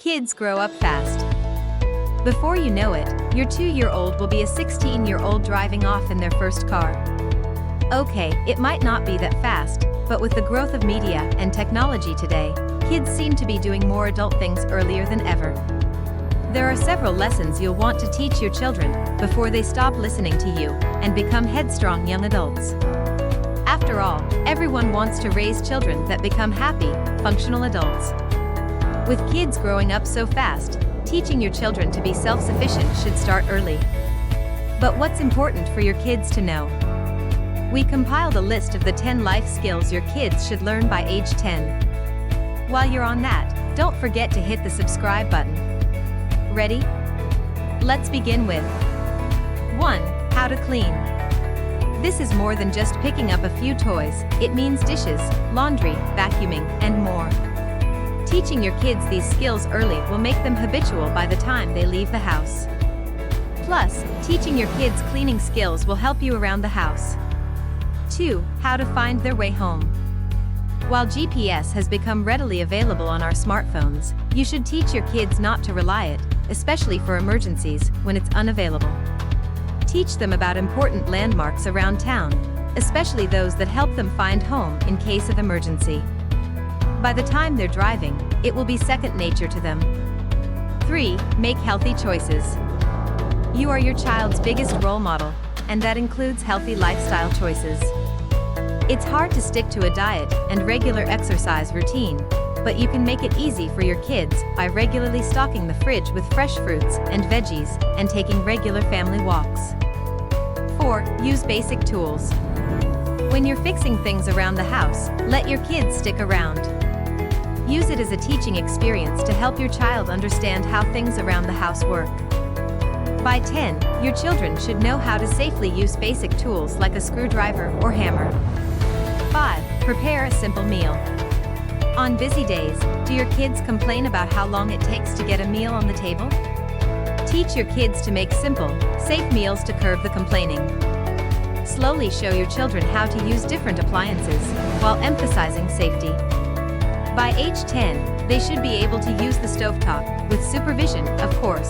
Kids grow up fast. Before you know it, your 2-year-old will be a 16-year-old driving off in their first car. Okay, it might not be that fast, but with the growth of media and technology today, kids seem to be doing more adult things earlier than ever. There are several lessons you'll want to teach your children before they stop listening to you and become headstrong young adults. After all, everyone wants to raise children that become happy, functional adults. With kids growing up so fast, teaching your children to be self-sufficient should start early. But what's important for your kids to know? We compiled a list of the 10 life skills your kids should learn by age 10. While you're on that, don't forget to hit the subscribe button. Ready? Let's begin with 1. How to clean. This is more than just picking up a few toys, it means dishes, laundry, vacuuming, and more. Teaching your kids these skills early will make them habitual by the time they leave the house. Plus, teaching your kids cleaning skills will help you around the house. 2. How to find their way home. While GPS has become readily available on our smartphones, you should teach your kids not to rely on it, especially for emergencies, when it's unavailable. Teach them about important landmarks around town, especially those that help them find home in case of emergency. By the time they're driving, it will be second nature to them. 3. Make healthy choices. You are your child's biggest role model, and that includes healthy lifestyle choices. It's hard to stick to a diet and regular exercise routine, but you can make it easy for your kids by regularly stocking the fridge with fresh fruits and veggies and taking regular family walks. 4. Use basic tools. When you're fixing things around the house, let your kids stick around. Use it as a teaching experience to help your child understand how things around the house work. By 10, your children should know how to safely use basic tools like a screwdriver or hammer. 5. Prepare a simple meal. On busy days, do your kids complain about how long it takes to get a meal on the table? Teach your kids to make simple, safe meals to curb the complaining. Slowly show your children how to use different appliances, while emphasizing safety. By age 10, they should be able to use the stovetop, with supervision, of course.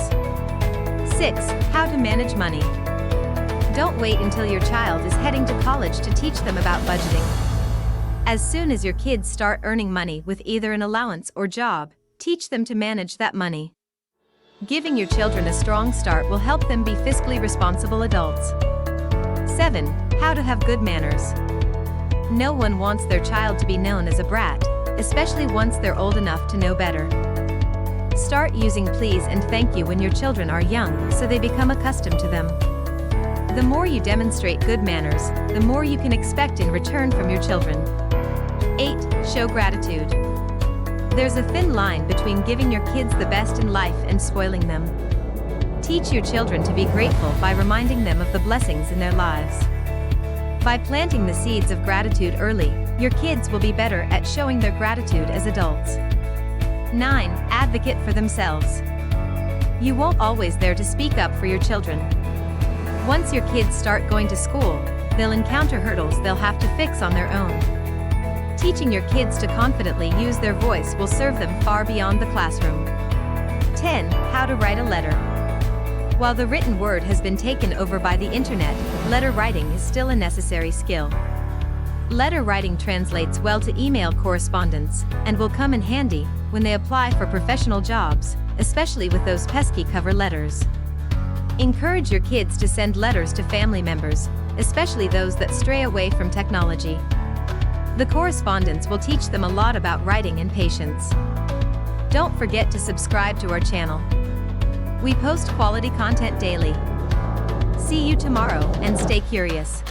6. How to manage money. Don't wait until your child is heading to college to teach them about budgeting. As soon as your kids start earning money with either an allowance or job, teach them to manage that money. Giving your children a strong start will help them be fiscally responsible adults. 7. How to have good manners. No one wants their child to be known as a brat, especially once they're old enough to know better. Start using please and thank you when your children are young so they become accustomed to them. The more you demonstrate good manners, the more you can expect in return from your children. 8. Show gratitude. There's a thin line between giving your kids the best in life and spoiling them. Teach your children to be grateful by reminding them of the blessings in their lives. By planting the seeds of gratitude early, your kids will be better at showing their gratitude as adults. 9. Advocate for themselves. You won't always there to speak up for your children. Once your kids start going to school, they'll encounter hurdles they'll have to fix on their own. Teaching your kids to confidently use their voice will serve them far beyond the classroom. 10. How to write a letter. While the written word has been taken over by the internet, letter writing is still a necessary skill. Letter writing translates well to email correspondence, and will come in handy when they apply for professional jobs, especially with those pesky cover letters. Encourage your kids to send letters to family members, especially those that stray away from technology. The correspondence will teach them a lot about writing and patience. Don't forget to subscribe to our channel. We post quality content daily. See you tomorrow and stay curious.